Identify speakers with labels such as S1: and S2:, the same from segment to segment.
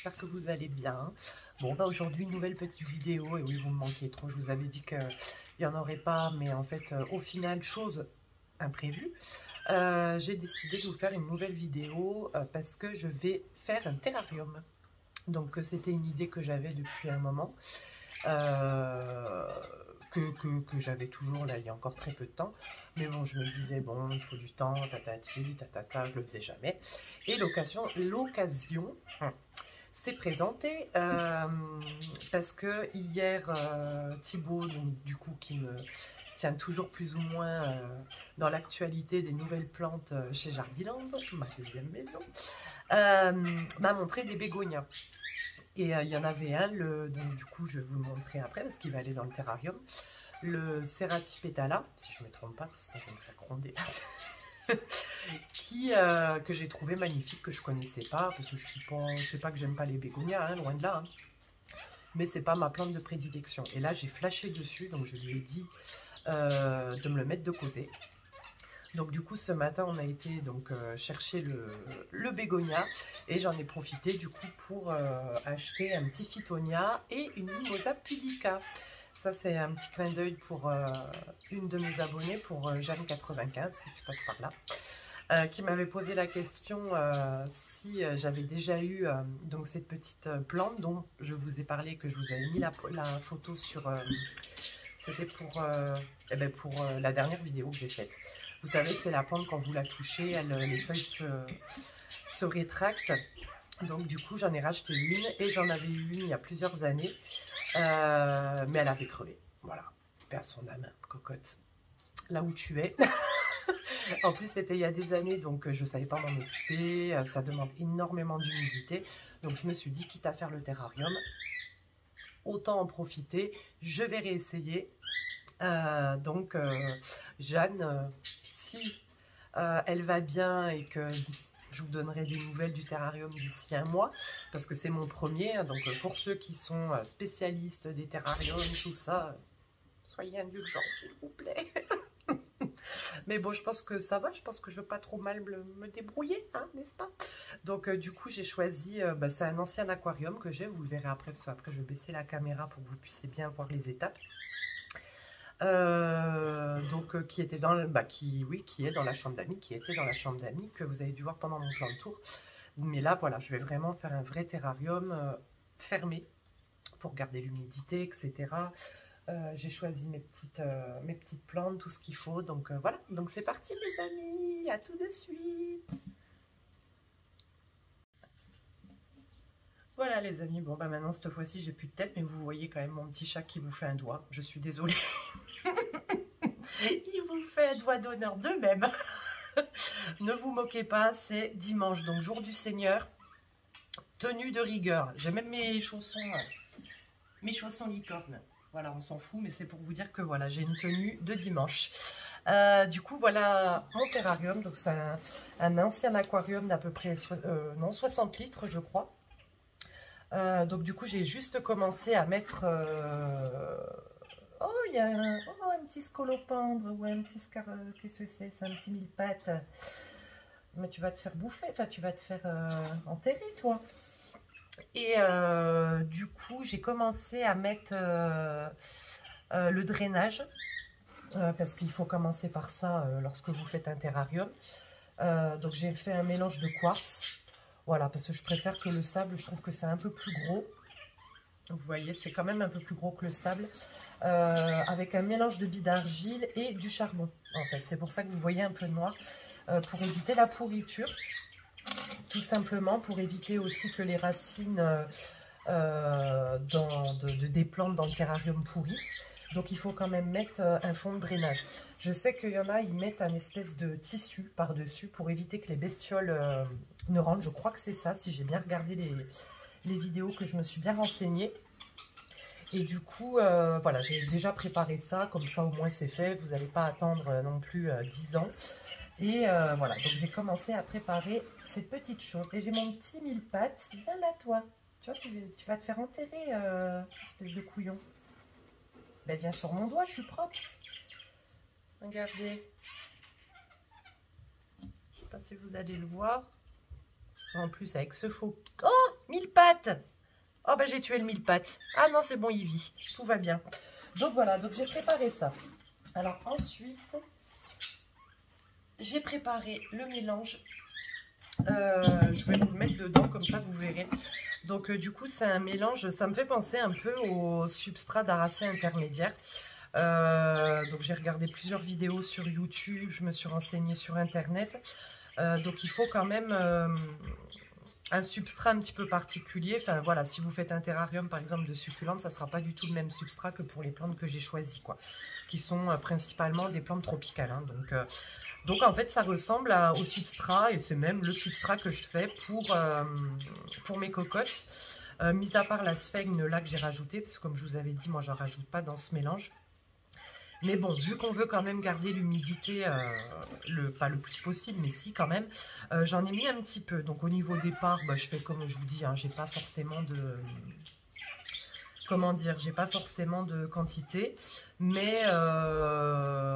S1: j'espère que vous allez bien. Bon, bah aujourd'hui, une nouvelle petite vidéo, et oui, vous me manquez trop, je vous avais dit qu'il n'y en aurait pas, mais en fait, au final, chose imprévue, j'ai décidé de vous faire une nouvelle vidéo parce que je vais faire un terrarium. Donc, c'était une idée que j'avais depuis un moment. Que j'avais toujours là il y a encore très peu de temps, mais bon, je me disais bon, il faut du temps, tatati tatata, je le faisais jamais, et l'occasion s'est présentée parce que hier Thibaut, donc du coup qui me tient toujours plus ou moins dans l'actualité des nouvelles plantes chez Jardiland, ma deuxième maison, m'a montré des bégonias. Et il y en avait un, donc du coup je vais vous le montrer après parce qu'il va aller dans le terrarium, le Cerati Petala, si je ne me trompe pas, ça je me fais gronder, que j'ai trouvé magnifique, que je connaissais pas, parce que je suis pas, c'est pas que j'aime pas les bégonias, hein, loin de là, hein, mais c'est pas ma plante de prédilection. Et là j'ai flashé dessus, donc je lui ai dit de me le mettre de côté. Donc du coup ce matin on a été donc chercher le bégonia et j'en ai profité du coup pour acheter un petit phytonia et une mimosa pudica. Ça c'est un petit clin d'œil pour une de mes abonnées, pour Jeanne95 si tu passes par là, qui m'avait posé la question si j'avais déjà eu donc cette petite plante dont je vous ai parlé, que je vous avais mis la photo sur... c'était pour la dernière vidéo que j'ai faite. Vous savez, c'est la plante, quand vous la touchez, les feuilles se rétractent. Donc du coup, j'en ai racheté une et j'en avais eu une il y a plusieurs années. Mais elle avait crevé. Voilà, paix à son âme, cocotte. Là où tu es. En plus, c'était il y a des années, donc je ne savais pas m'en occuper. Ça demande énormément d'humidité. Donc je me suis dit, quitte à faire le terrarium, autant en profiter. Je vais réessayer. Jeanne, si elle va bien et que je vous donnerai des nouvelles du terrarium d'ici un mois, parce que c'est mon premier, donc pour ceux qui sont spécialistes des terrariums, tout ça, soyez indulgents s'il vous plaît. Mais bon, je pense que ça va, je pense que je ne vais pas trop mal me débrouiller, hein, n'est-ce pas? Donc du coup, j'ai choisi, c'est un ancien aquarium que j'ai, vous le verrez après, parce qu'après je vais baisser la caméra pour que vous puissiez bien voir les étapes. Qui était dans qui est dans la chambre d'amis, qui était dans la chambre d'amis, que vous avez dû voir pendant mon plan de tour. Mais là, voilà, je vais vraiment faire un vrai terrarium fermé pour garder l'humidité, etc. J'ai choisi mes petites plantes, tout ce qu'il faut. Donc voilà, donc c'est parti les amis, à tout de suite. Voilà les amis, bon bah maintenant cette fois-ci j'ai plus de tête, mais vous voyez quand même mon petit chat qui vous fait un doigt, je suis désolée. Il vous fait un doigt d'honneur de même. Ne vous moquez pas, c'est dimanche, donc jour du Seigneur, tenue de rigueur. J'ai même mes chaussons licorne. Voilà, on s'en fout, mais c'est pour vous dire que voilà, j'ai une tenue de dimanche. Du coup, voilà mon terrarium. Donc c'est un ancien aquarium d'à peu près 60 litres, je crois. Donc du coup, j'ai juste commencé à mettre... Oh, il y a un petit scolopendre ou un petit qu'est-ce que c'est? C'est un petit mille-pattes. Mais tu vas te faire bouffer, enfin tu vas te faire enterrer toi. Et du coup, j'ai commencé à mettre le drainage. Parce qu'il faut commencer par ça lorsque vous faites un terrarium. Donc j'ai fait un mélange de quartz. Voilà, parce que je préfère que le sable, je trouve que c'est un peu plus gros. Vous voyez, c'est quand même un peu plus gros que le sable. Avec un mélange de billes d'argile et du charbon, en fait. C'est pour ça que vous voyez un peu noir. Pour éviter la pourriture. Tout simplement, pour éviter aussi que les racines des plantes dans le terrarium pourrissent. Donc il faut quand même mettre un fond de drainage. Je sais qu'il y en a, ils mettent un espèce de tissu par-dessus pour éviter que les bestioles ne rentrent. Je crois que c'est ça, si j'ai bien regardé les vidéos, que je me suis bien renseignée. Et du coup, voilà, j'ai déjà préparé ça, comme ça au moins c'est fait. Vous n'allez pas attendre non plus 10 ans. Et voilà, donc j'ai commencé à préparer cette petite chose. Et j'ai mon petit mille-pattes. Viens là, toi. Tu vois, tu vas te faire enterrer, espèce de couillon. Ben, viens sur mon doigt, je suis propre. Regardez. Je ne sais pas si vous allez le voir. En plus, avec ce faux... Oh, Mille pattes. Oh bah j'ai tué le mille pattes. Ah non, c'est bon, il vit. Tout va bien. Donc voilà, donc j'ai préparé ça. Alors ensuite, j'ai préparé le mélange. Je vais vous le mettre dedans, comme ça vous verrez. Donc du coup, c'est un mélange, ça me fait penser un peu au substrat d'Aracée intermédiaire. Donc j'ai regardé plusieurs vidéos sur YouTube, je me suis renseignée sur Internet. Donc il faut quand même un substrat un petit peu particulier. Enfin voilà, si vous faites un terrarium par exemple de succulentes, ça ne sera pas du tout le même substrat que pour les plantes que j'ai choisies, quoi. Qui sont principalement des plantes tropicales. Hein. Donc en fait, ça ressemble au substrat, et c'est même le substrat que je fais pour mes cocottes. Mis à part la sphègne là que j'ai rajouté, parce que comme je vous avais dit, moi j'en rajoute pas dans ce mélange. Mais bon, vu qu'on veut quand même garder l'humidité, pas le plus possible, mais si quand même, j'en ai mis un petit peu. Donc au niveau des parts, bah, je fais comme je vous dis, hein, j'ai pas forcément de... Comment dire, j'ai pas forcément de quantité, mais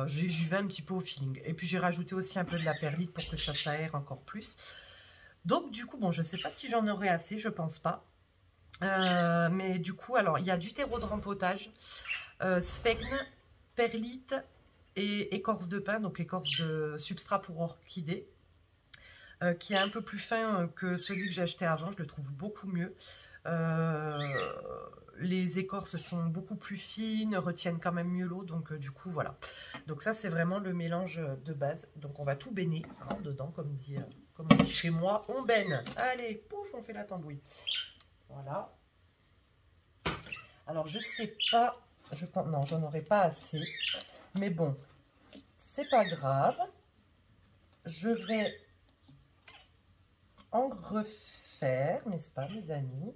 S1: j'y vais un petit peu au feeling. Et puis j'ai rajouté aussi un peu de la perlite pour que ça s'aère encore plus. Donc du coup, bon, je sais pas si j'en aurai assez, je pense pas. Mais du coup, alors, il y a du terreau de rempotage, sphègne, perlite et écorce de pin, donc écorce de substrat pour orchidée, qui est un peu plus fin que celui que j'ai acheté avant, je le trouve beaucoup mieux. Les écorces sont beaucoup plus fines, retiennent quand même mieux l'eau, donc du coup voilà. Donc ça c'est vraiment le mélange de base. Donc on va tout baigner hein, dedans, comme on dit chez moi, on baigne. Allez, pouf, on fait la tambouille. Voilà. Alors je sais pas, je pense, non, j'en aurai pas assez, mais bon, c'est pas grave. Je vais en refaire, n'est-ce pas mes amis?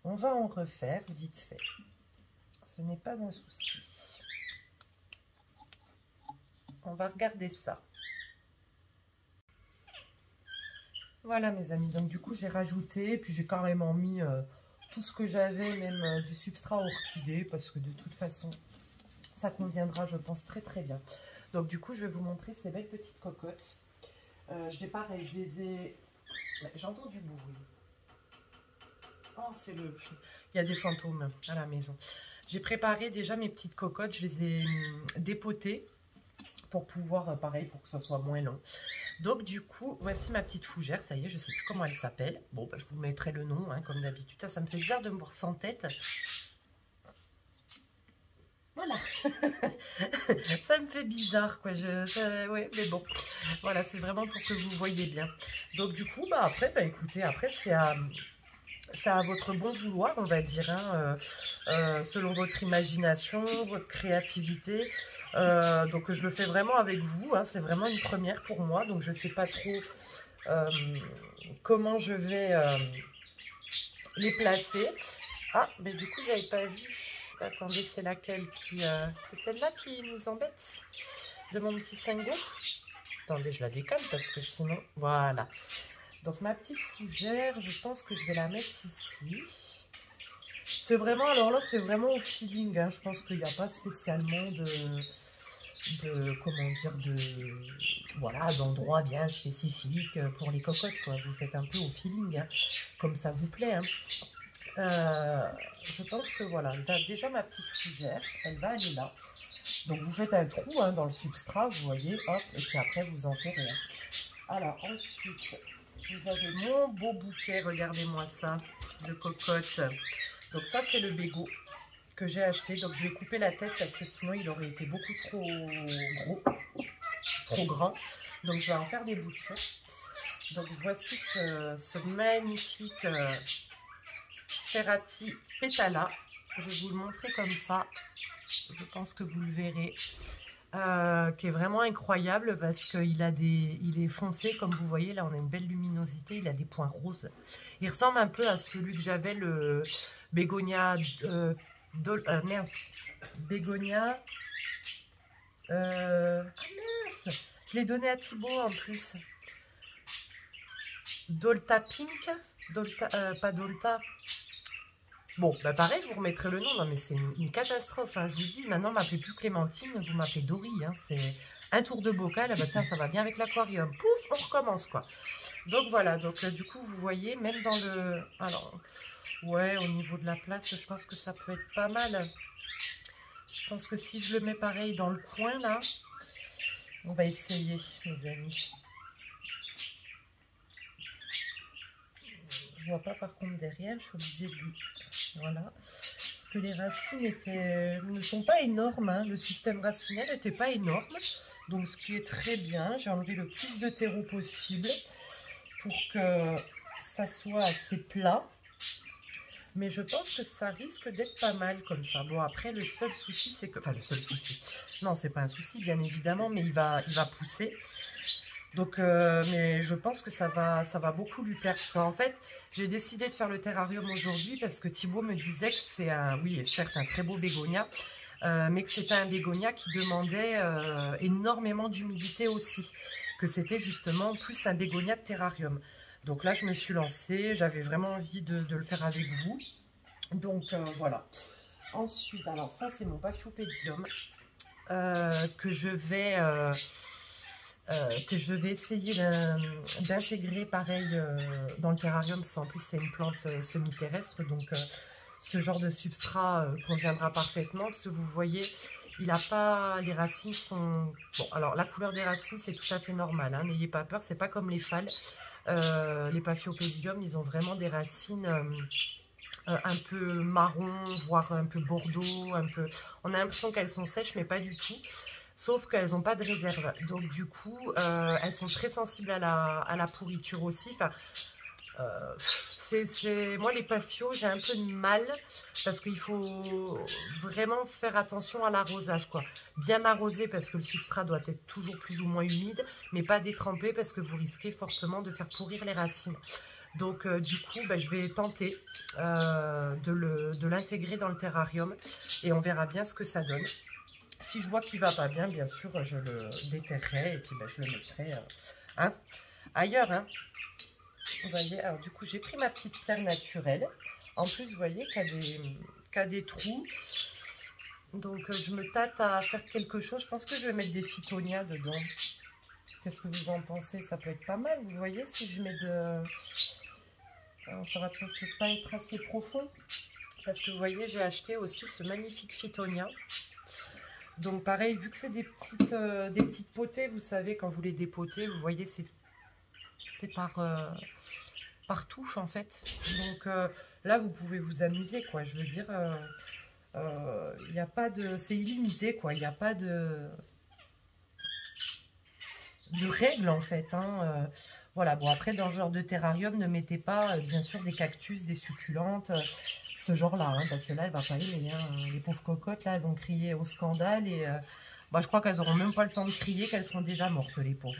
S1: On va en refaire vite fait. Ce n'est pas un souci. On va regarder ça. Voilà mes amis, donc du coup j'ai rajouté, puis j'ai carrément mis tout ce que j'avais, même du substrat orchidée, parce que de toute façon, ça conviendra, je pense, très très bien. Donc du coup, je vais vous montrer ces belles petites cocottes. Pareil, je les ai... J'entends du bruit. Oh, il y a des fantômes à la maison. J'ai préparé déjà mes petites cocottes, je les ai dépotées pour pouvoir, pareil, pour que ça soit moins long. Donc du coup, voici ma petite fougère, ça y est, je sais plus comment elle s'appelle. Bon, bah, je vous mettrai le nom, hein, comme d'habitude. Ça me fait bizarre de me voir sans tête. Voilà. Ça me fait bizarre, quoi. Ouais, mais bon, voilà, c'est vraiment pour que vous voyez bien. Donc du coup, bah après, bah écoutez, après c'est à votre bon vouloir, on va dire, hein, selon votre imagination, votre créativité. Donc je le fais vraiment avec vous, hein, c'est vraiment une première pour moi, donc je ne sais pas trop comment je vais les placer. Ah, mais du coup, j'avais pas vu. Attendez, c'est laquelle qui... c'est celle-là qui nous embête de mon petit Sango. Attendez, je la décale parce que sinon... Voilà. Donc ma petite fougère, je pense que je vais la mettre ici. C'est vraiment, alors là, c'est vraiment au feeling. Hein. Je pense qu'il n'y a pas spécialement comment dire, voilà, d'endroit bien spécifique pour les cocottes, quoi. Vous faites un peu au feeling, hein, comme ça vous plaît. Hein. Je pense que voilà, déjà ma petite fougère, elle va aller là. Donc vous faites un trou hein, dans le substrat, vous voyez, hop, et puis après vous enterrez. Alors ensuite, vous avez mon beau bouquet, regardez-moi ça, de cocottes. Donc ça c'est le bégot que j'ai acheté. Donc je vais couper la tête parce que sinon il aurait été beaucoup trop gros, trop grand. Donc je vais en faire des boutures. Donc voici ce magnifique Cerati Pétala. Je vais vous le montrer comme ça. Je pense que vous le verrez. Qui est vraiment incroyable parce qu'il est foncé comme vous voyez. Là on a une belle luminosité. Il a des points roses. Il ressemble un peu à celui que j'avais, le bégonia bégonia mince, je l'ai donné à Thibaut en plus. Dolta Pink, Dolta, pas Dolta, Bon, bah pareil, je vous remettrai le nom. Non, mais c'est une catastrophe. Hein. Je vous dis, maintenant, m'appelez plus Clémentine, vous m'appelez Dory. Hein. C'est un tour de bocal. Ah bah tiens, ça va bien avec l'aquarium. Pouf, on recommence, quoi. Donc voilà, donc du coup, vous voyez, même dans le... Alors, ouais, au niveau de la place, je pense que ça peut être pas mal. Je pense que si je le mets pareil dans le coin, là, on va essayer, mes amis. Je vois pas par contre derrière, je suis obligée de lui... Voilà. Parce que les racines ne sont pas énormes. Hein. Le système racinaire n'était pas énorme. Donc ce qui est très bien. J'ai enlevé le plus de terreau possible pour que ça soit assez plat. Mais je pense que ça risque d'être pas mal comme ça. Bon, après, le seul souci, c'est que... Enfin, le seul souci. Non, c'est pas un souci, bien évidemment, mais il va pousser. Donc, mais je pense que ça va beaucoup lui plaire. Parce qu'en fait, j'ai décidé de faire le terrarium aujourd'hui parce que Thibaut me disait que c'est un... Oui, certes, un très beau bégonia, mais que c'était un bégonia qui demandait énormément d'humidité aussi. Que c'était justement plus un bégonia de terrarium. Donc là, je me suis lancée. J'avais vraiment envie de le faire avec vous. Donc, voilà. Ensuite, alors ça, c'est mon Paphiopédium que je vais essayer d'intégrer pareil dans le terrarium. En plus, c'est une plante semi-terrestre, donc ce genre de substrat conviendra parfaitement, parce que vous voyez, il n'a pas... Les racines sont... Bon, alors la couleur des racines, c'est tout à fait normal, hein, n'ayez pas peur, c'est pas comme les phales. Les Paphiopédium, ils ont vraiment des racines... un peu marron, voire un peu bordeaux, un peu... On a l'impression qu'elles sont sèches, mais pas du tout. Sauf qu'elles n'ont pas de réserve. Donc du coup, elles sont très sensibles à la pourriture aussi. Enfin, moi, les Paphios, j'ai un peu de mal parce qu'il faut vraiment faire attention à l'arrosage, quoi. Bien arroser parce que le substrat doit être toujours plus ou moins humide, mais pas détrempé parce que vous risquez fortement de faire pourrir les racines. Donc du coup, je vais tenter de l'intégrer dans le terrarium et on verra bien ce que ça donne. Si je vois qu'il va pas bien, bien sûr, je le déterrerai et puis je le mettrai ailleurs. Hein. Vous voyez, alors du coup, j'ai pris ma petite pierre naturelle. En plus, vous voyez qu'il y a des trous. Donc, je me tâte à faire quelque chose. Je pense que je vais mettre des phytonias dedans. Qu'est-ce que vous en pensez? Ça peut être pas mal. Vous voyez, si je mets de... Alors, ça va peut-être pas être assez profond. Parce que vous voyez, j'ai acheté aussi ce magnifique phytonia. Donc pareil, vu que c'est des petites potées, vous savez, quand vous les dépotez, vous voyez, c'est par touffe en fait. Donc là, vous pouvez vous amuser, quoi. Je veux dire, il n'y a pas de... C'est illimité, quoi. Il n'y a pas de règles, en fait. Hein. Voilà, bon, après, dans ce genre de terrarium, ne mettez pas, bien sûr, des cactus, des succulentes... ce genre-là, hein, parce que là, elle va pas aimer. Hein. Les pauvres cocottes, là, elles vont crier au scandale et je crois qu'elles n'auront même pas le temps de crier, qu'elles seront déjà mortes, les pauvres.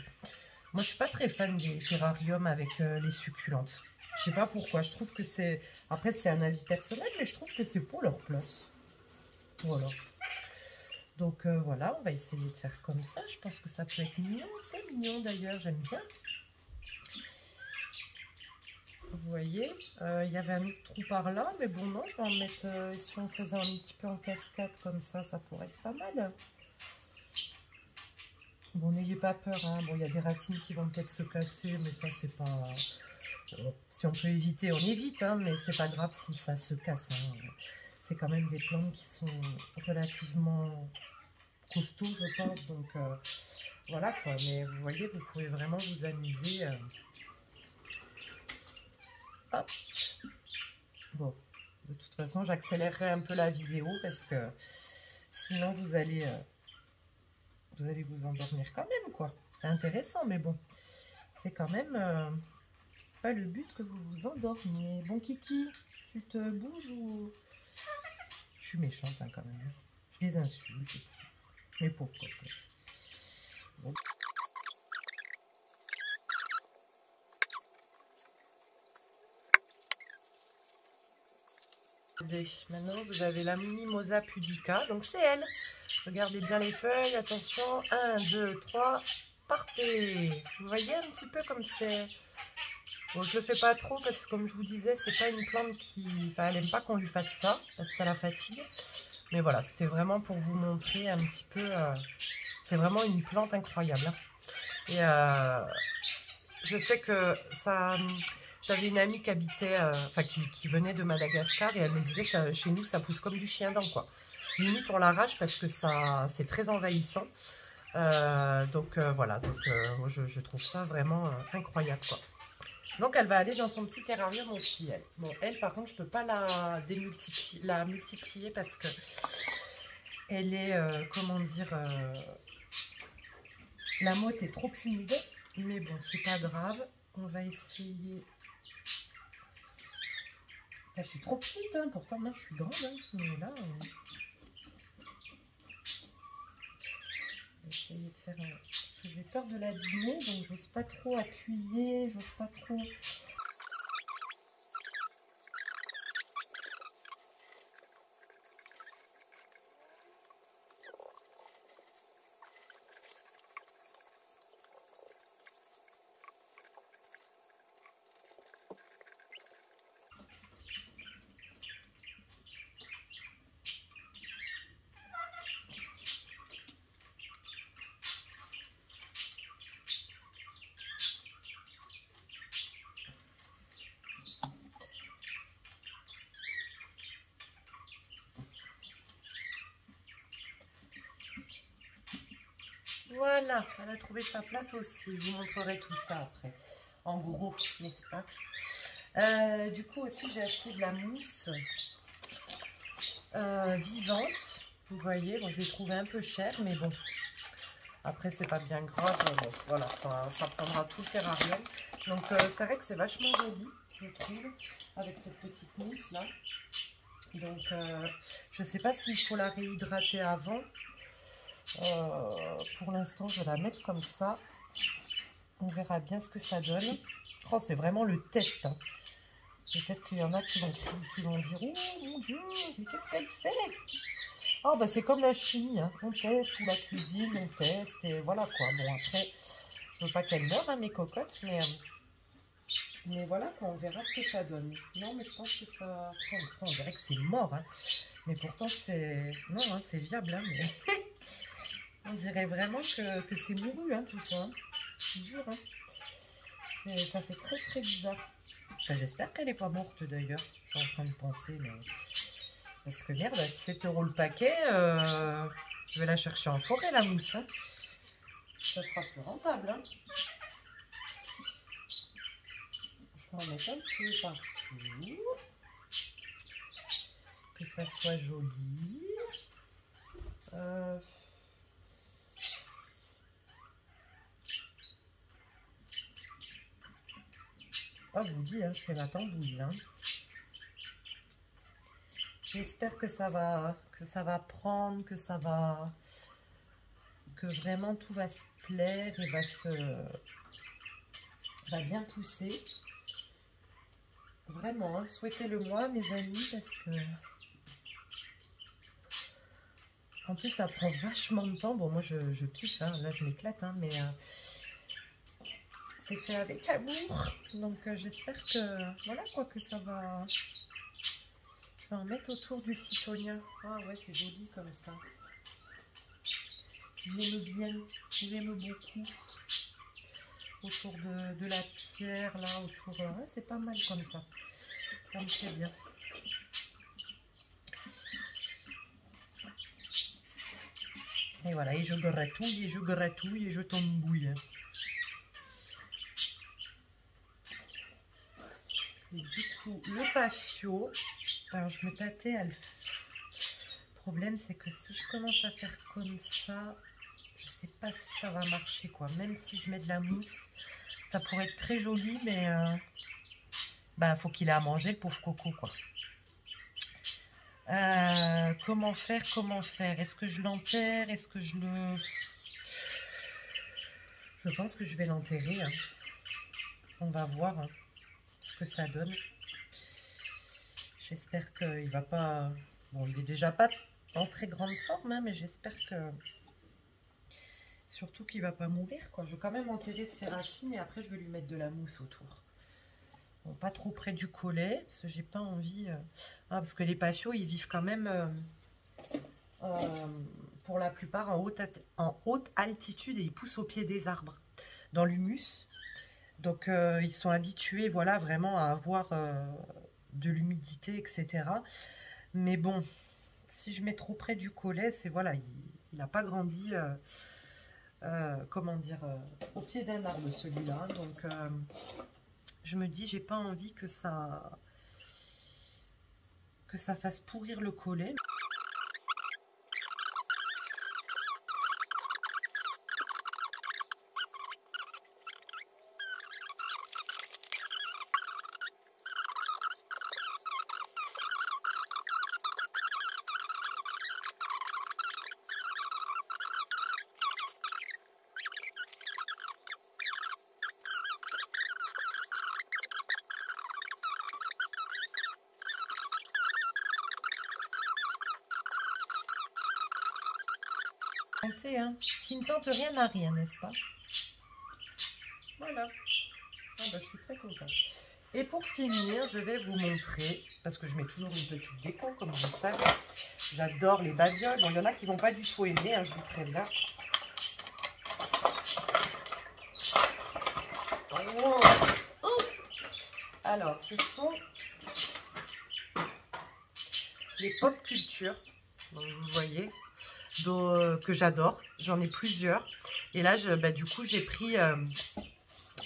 S1: Moi, je suis pas très fan des terrariums avec les succulentes. Je sais pas pourquoi. Je trouve que c'est... Après, c'est un avis personnel, mais je trouve que c'est pour leur place. Voilà. Donc, voilà, on va essayer de faire comme ça. Je pense que ça peut être mignon. C'est mignon, d'ailleurs. J'aime bien. Vous voyez, il y avait un autre trou par là, mais bon, non, je vais en mettre, si on faisait un petit peu en cascade comme ça pourrait être pas mal. Bon, n'ayez pas peur, hein. Bon, il y a des racines qui vont peut-être se casser, mais ça, c'est pas... Bon, si on peut éviter, on évite, hein, mais c'est pas grave si ça se casse. Hein. C'est quand même des plantes qui sont relativement costauds, je pense, donc voilà, quoi. Mais vous voyez, vous pouvez vraiment vous amuser... Hop. Bon, de toute façon, j'accélérerai un peu la vidéo parce que sinon vous allez vous endormir quand même, quoi. C'est intéressant, mais bon, c'est quand même pas le but que vous vous endormiez. Bon, Kiki, tu te bouges ou... Je suis méchante, hein, quand même. Je les insulte. Mes pauvres cocottes. Bon. Maintenant, vous avez la Mimosa pudica, donc c'est elle. Regardez bien les feuilles, attention, 1, 2, 3, partez. Vous voyez un petit peu comme c'est Bon, je le fais pas trop parce que comme je vous disais, c'est pas une plante qui... Enfin, elle aime pas qu'on lui fasse ça, parce que ça la fatigue. Mais voilà, c'était vraiment pour vous montrer un petit peu... c'est vraiment une plante incroyable. Hein. Et je sais que ça... J'avais une amie qui habitait... Enfin, qui venait de Madagascar et elle me disait que chez nous, ça pousse comme du chien dent, quoi. Limite, on l'arrache parce que ça, c'est très envahissant. Donc voilà, donc moi je trouve ça vraiment incroyable, quoi. Donc elle va aller dans son petit terrarium aussi, elle. Bon, elle par contre je peux pas la multiplier parce que elle est, comment dire, la motte est trop humide. Mais bon, c'est pas grave. On va essayer. Là, je suis trop petite, hein. Pourtant moi je suis grande, hein. Mais là, je vais essayer de faire un... Parce que j'ai peur de l'abîmer, donc j'ose pas trop appuyer, j'ose pas trop... Voilà, elle a trouvé sa place aussi. Je vous montrerai tout ça après. En gros, n'est-ce pas? Du coup aussi, j'ai acheté de la mousse vivante. Vous voyez, bon, je l'ai trouvé un peu cher, mais bon. Après, c'est pas bien grave. Bon, voilà, ça prendra tout le terrarium. Donc, c'est vrai que c'est vachement joli, je trouve, avec cette petite mousse là. Donc, je sais pas s'il faut la réhydrater avant. Pour l'instant, je vais la mettre comme ça. On verra bien ce que ça donne. Oh, c'est vraiment le test. Hein. Peut-être qu'il y en a qui vont dire « Oh mon Dieu, mais qu'est-ce qu'elle fait ?» Oh, bah c'est comme la chimie. Hein. On teste, ou la cuisine, on teste, et voilà quoi. Bon, après, je veux pas qu'elle meure, hein, mes cocottes, mais voilà quoi, on verra ce que ça donne. Non, mais je pense que ça... Oh, on dirait que c'est mort. Hein. Mais pourtant, c'est... Non, hein, c'est viable, hein, mais... On dirait vraiment que c'est mouru, hein, tout ça. Hein. Je vous jure, hein. Ça fait très très bizarre. Enfin, j'espère qu'elle n'est pas morte d'ailleurs. Je suis en train de penser, mais... Parce que merde, 7 € le paquet, je vais la chercher en forêt, la mousse. Hein. Ça sera plus rentable. Hein. Je vais en mettre un peu partout. Que ça soit joli. Oh, je vous dis, hein, je fais ma tambouille. Hein. J'espère que ça va prendre, que vraiment tout va se plaire et va bien pousser. Vraiment, hein, souhaitez-le moi, mes amis, parce que en plus ça prend vachement de temps. Bon, moi je kiffe, hein, là je m'éclate, hein, mais c'est fait avec amour. Donc j'espère que voilà quoi, que ça va. Je vais en mettre autour du phytonia. Ah ouais, c'est joli comme ça. J'aime bien, j'aime beaucoup. Autour de la pierre, là, autour... Ouais, c'est pas mal comme ça. Ça me plaît bien. Et voilà, et je gratouille, et je tambouille. Et du coup, le patio... Alors, je me tâtais à le faire. Le problème, c'est que si je commence à faire comme ça... Je sais pas si ça va marcher, quoi. Même si je mets de la mousse, ça pourrait être très joli, mais bah, faut qu'il ait à manger, le pauvre coco, quoi. Comment faire? Est-ce que je l'enterre? Est-ce que je le... Je pense que je vais l'enterrer. Hein. On va voir hein, ce que ça donne. J'espère qu'il va pas... Bon, il est déjà pas en très grande forme, hein, mais j'espère que... Surtout qu'il va pas mourir, quoi. Je vais quand même enterrer ses racines et après je vais lui mettre de la mousse autour. Bon, pas trop près du collet, parce que j'ai pas envie... parce que les patios, ils vivent quand même, pour la plupart, en haute altitude et ils poussent au pied des arbres, dans l'humus. Donc, ils sont habitués, voilà, vraiment à avoir de l'humidité, etc. Mais bon, si je mets trop près du collet, c'est voilà, il n'a pas grandi, comment dire, au pied d'un arbre celui-là. Donc, je me dis, j'ai pas envie que ça fasse pourrir le collet. Hein, qui ne tente rien n'a rien, n'est-ce pas? Voilà. Ah bah, je suis très contente. Et pour finir, je vais vous montrer, parce que je mets toujours une petite déco, comme vous le savez. J'adore les babioles. Bon, il y en a qui vont pas du tout aimer, hein, je vous préviens. Oh. Oh. Alors, ce sont les pop culture. Donc, vous voyez, que j'adore. J'en ai plusieurs. Et là, du coup, j'ai pris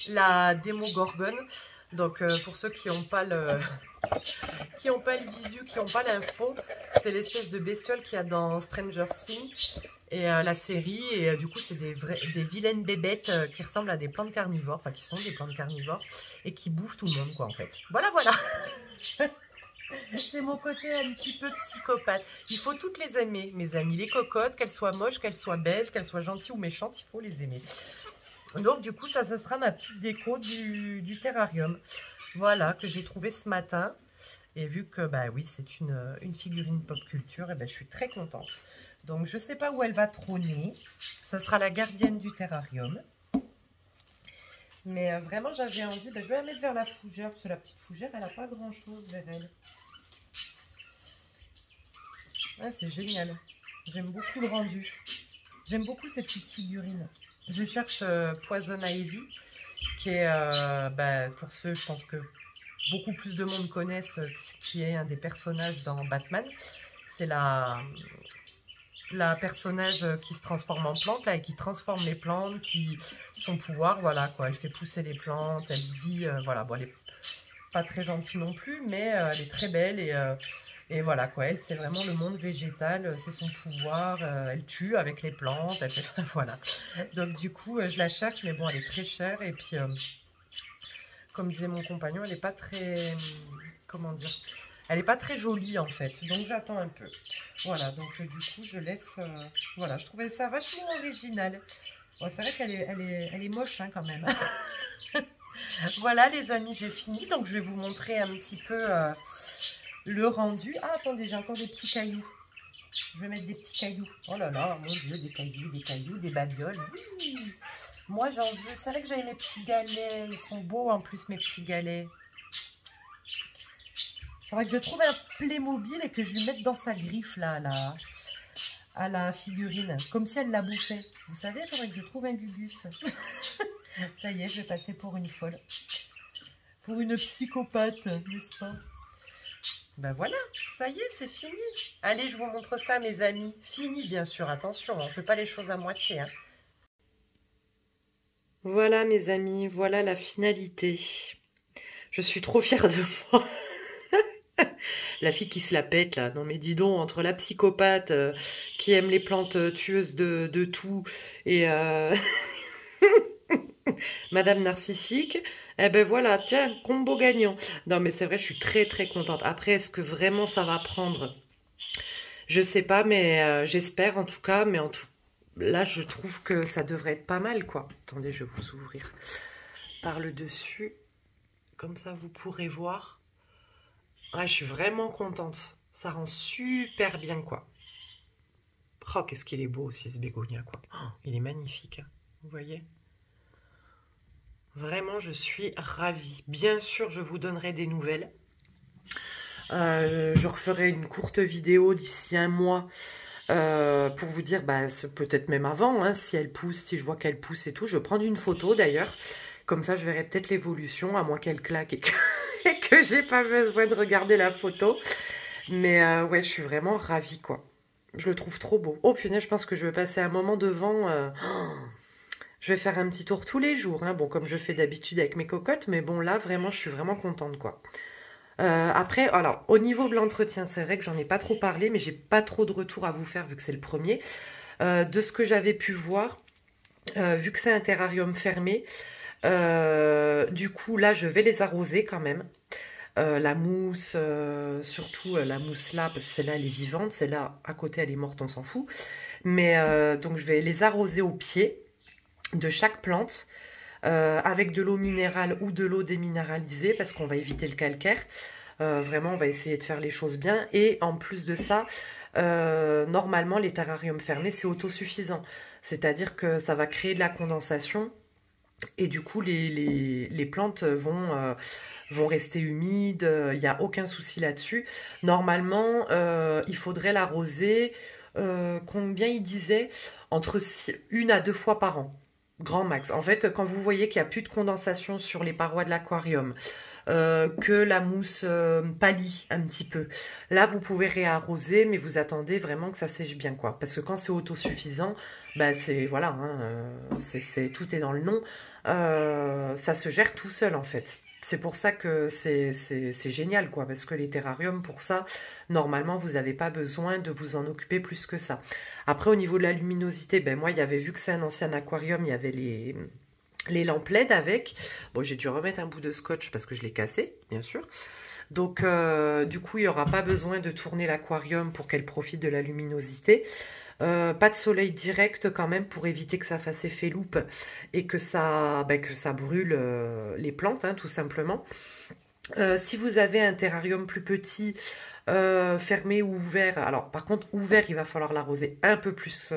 S1: la démo Gorgone. Donc, pour ceux qui n'ont pas le visu, qui n'ont pas l'info, c'est l'espèce de bestiole qu'il y a dans Stranger Things et la série. Et du coup, c'est des vilaines bébêtes qui ressemblent à des plantes carnivores, enfin qui sont des plantes carnivores et qui bouffent tout le monde, quoi, en fait. Voilà, voilà. C'est mon côté un petit peu psychopathe. Il faut toutes les aimer, mes amis. Les cocottes, qu'elles soient moches, qu'elles soient belles, qu'elles soient gentilles ou méchantes, il faut les aimer. Donc, du coup, ça sera ma petite déco du terrarium. Voilà, que j'ai trouvé ce matin. Et vu que, bah oui, c'est une figurine pop culture, et ben, je suis très contente. Donc, je ne sais pas où elle va trôner. Ça sera la gardienne du terrarium. Mais vraiment, j'avais envie... je vais la mettre vers la fougère, parce que la petite fougère, elle n'a pas grand-chose vers elle. Ah, c'est génial. J'aime beaucoup le rendu. J'aime beaucoup ces petites figurines. Je cherche Poison Ivy, qui est, pour ceux, je pense que beaucoup plus de monde connaissent, qui est un des personnages dans Batman. C'est la personnage qui se transforme en plante, là, et qui transforme les plantes, son pouvoir, voilà, quoi. Elle fait pousser les plantes, elle vit, voilà. Bon, elle n'est pas très gentille non plus, mais elle est très belle, et voilà, quoi. Elle, c'est vraiment le monde végétal, c'est son pouvoir, elle tue avec les plantes, elle fait, voilà. Donc, du coup, je la cherche, mais bon, elle est très chère, et puis, comme disait mon compagnon, elle n'est pas très, comment dire, elle n'est pas très jolie, en fait, donc j'attends un peu. Voilà, donc du coup, je laisse, voilà, je trouvais ça vachement original. Bon, c'est vrai qu'elle est moche, hein, quand même. Voilà, les amis, j'ai fini, donc je vais vous montrer un petit peu le rendu. Ah, attendez, j'ai encore des petits cailloux. Je vais mettre des petits cailloux. Oh là là, mon Dieu, des cailloux, des babioles. Oui. Moi, j'en veux. C'est vrai que j'avais mes petits galets. Ils sont beaux, en plus, mes petits galets. Il faudrait que je trouve un Playmobil et que je lui mette dans sa griffe, là, à la figurine. Comme si elle la bouffait. Vous savez, il faudrait que je trouve un Gugus. Ça y est, je vais passer pour une folle. Pour une psychopathe, n'est-ce pas? Ben voilà, ça y est, c'est fini. Allez, je vous montre ça, mes amis. Fini, bien sûr, attention, on ne fait pas les choses à moitié. Hein. Voilà, mes amis, voilà la finalité. Je suis trop fière de moi. La fille qui se la pète, là. Non, mais dis donc, entre la psychopathe qui aime les plantes tueuses de tout et Madame Narcissique, eh ben voilà, tiens, combo gagnant. Non, mais c'est vrai, je suis très, très contente. Après, est-ce que vraiment ça va prendre? Je sais pas, mais j'espère en tout cas. Mais en tout là, je trouve que ça devrait être pas mal, quoi. Attendez, je vais vous ouvrir par le dessus. Comme ça, vous pourrez voir. Ah, je suis vraiment contente. Ça rend super bien, quoi. Oh, qu'est-ce qu'il est beau aussi, ce bégonia, quoi. Oh, il est magnifique, hein. Vous voyez? Vraiment, je suis ravie. Bien sûr, je vous donnerai des nouvelles. Je referai une courte vidéo d'ici un mois pour vous dire, bah, peut-être même avant, hein, si elle pousse, si je vois qu'elle pousse et tout. Je vais prendre une photo d'ailleurs. Comme ça, je verrai peut-être l'évolution, à moins qu'elle claque et que j'ai pas besoin de regarder la photo. Mais ouais, je suis vraiment ravie, quoi. Je le trouve trop beau. Oh punaise, je pense que je vais passer un moment devant. Je vais faire un petit tour tous les jours, hein. Bon, comme je fais d'habitude avec mes cocottes, mais bon, là, vraiment, je suis vraiment contente, quoi. Après, alors, au niveau de l'entretien, c'est vrai que j'en ai pas trop parlé, mais j'ai pas trop de retour à vous faire vu que c'est le premier. De ce que j'avais pu voir, vu que c'est un terrarium fermé, du coup, là, je vais les arroser quand même. La mousse, surtout la mousse là, parce que celle-là, elle est vivante, celle-là, à côté, elle est morte, on s'en fout. Mais donc, je vais les arroser au pied de chaque plante. Avec de l'eau minérale ou de l'eau déminéralisée parce qu'on va éviter le calcaire. Vraiment, on va essayer de faire les choses bien. Et en plus de ça, normalement, les terrariums fermés, c'est autosuffisant. C'est-à-dire que ça va créer de la condensation et du coup, les plantes vont rester humides. Il n'y a aucun souci là-dessus. Normalement, il faudrait l'arroser, combien il disait? Entre 1 à 2 fois par an. Grand max. En fait, quand vous voyez qu'il n'y a plus de condensation sur les parois de l'aquarium, que la mousse pâlit un petit peu, là, vous pouvez réarroser, mais vous attendez vraiment que ça sèche bien, quoi. Parce que quand c'est autosuffisant, bah, c'est, voilà, hein, tout est dans le nom, ça se gère tout seul, en fait. C'est pour ça que c'est génial, quoi, parce que les terrariums, pour ça, normalement, vous n'avez pas besoin de vous en occuper plus que ça. Après, au niveau de la luminosité, ben moi, il y avait vu que c'est un ancien aquarium, il y avait les lampes LED avec. Bon, j'ai dû remettre un bout de scotch parce que je l'ai cassé, bien sûr. Donc, du coup, il n'y aura pas besoin de tourner l'aquarium pour qu'elle profite de la luminosité. Pas de soleil direct quand même pour éviter que ça fasse effet loupe et que ça brûle les plantes, hein, tout simplement. Si vous avez un terrarium plus petit, fermé ou ouvert, alors par contre ouvert, il va falloir l'arroser un peu plus,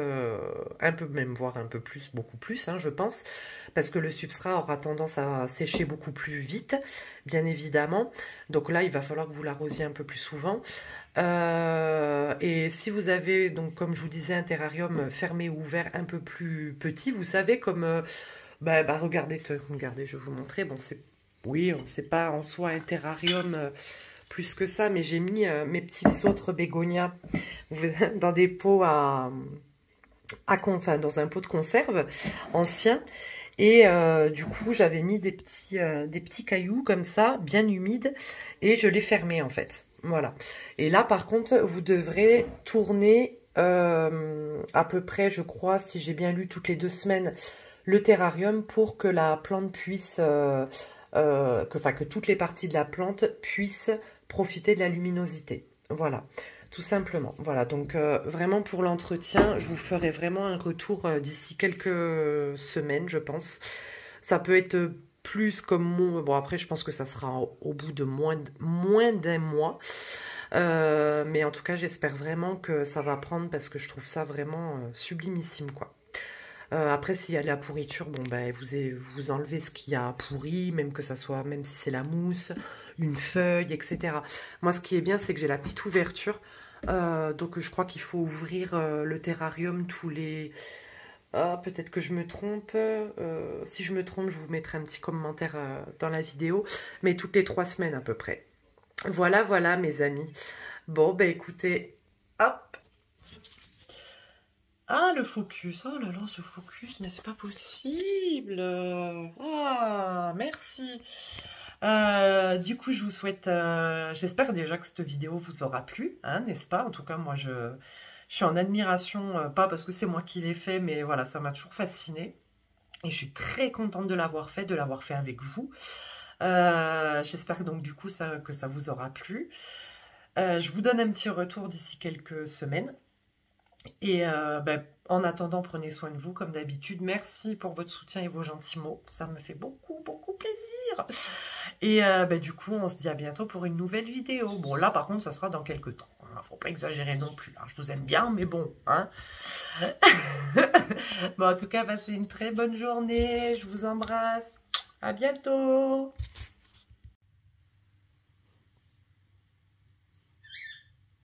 S1: un peu même, voire un peu plus, beaucoup plus, hein, je pense, parce que le substrat aura tendance à sécher beaucoup plus vite, bien évidemment. Donc là, il va falloir que vous l'arrosiez un peu plus souvent. Et si vous avez, donc comme je vous disais, un terrarium fermé ou ouvert un peu plus petit, vous savez, comme, regardez, regardez, je vais vous montrer, bon, c'est, oui, c'est pas en soi un terrarium plus que ça, mais j'ai mis mes petits autres bégonias dans des pots enfin, dans un pot de conserve ancien. Et du coup, j'avais mis des petits cailloux comme ça, bien humides, et je les fermais en fait. Voilà. Et là, par contre, vous devrez tourner à peu près, je crois, si j'ai bien lu, toutes les 2 semaines, le terrarium pour que la plante puisse, que toutes les parties de la plante puissent profiter de la luminosité. Voilà, tout simplement. Voilà, donc vraiment pour l'entretien, je vous ferai vraiment un retour d'ici quelques semaines, je pense. Ça peut être plus comme mon... Bon, après, je pense que ça sera au bout de moins d'un mois. Mais en tout cas, j'espère vraiment que ça va prendre parce que je trouve ça vraiment sublimissime, quoi. Après, s'il y a de la pourriture, bon, ben, vous enlevez ce qui a pourri, même si c'est la mousse, une feuille, etc. Moi, ce qui est bien, c'est que j'ai la petite ouverture. Donc, je crois qu'il faut ouvrir le terrarium tous les... Ah, peut-être que je me trompe. Si je me trompe, je vous mettrai un petit commentaire dans la vidéo. Mais toutes les 3 semaines à peu près. Voilà, voilà, mes amis. Bon, ben écoutez, hop. Ah, le focus. Oh là là, ce focus, mais c'est pas possible. Ah, merci. Du coup, je vous souhaite... j'espère déjà que cette vidéo vous aura plu, hein, n'est-ce pas? En tout cas, moi, je suis en admiration, pas parce que c'est moi qui l'ai fait, mais voilà, ça m'a toujours fascinée. Et je suis très contente de l'avoir fait avec vous. J'espère donc du coup que ça vous aura plu. Je vous donne un petit retour d'ici quelques semaines. Et en attendant, prenez soin de vous comme d'habitude. Merci pour votre soutien et vos gentils mots. Ça me fait beaucoup, beaucoup plaisir. Et du coup, on se dit à bientôt pour une nouvelle vidéo. Bon, là, par contre, ça sera dans quelques temps. Faut pas exagérer non plus. Hein. Je vous aime bien, mais bon. Hein. Bon, en tout cas, passez une très bonne journée. Je vous embrasse. À bientôt!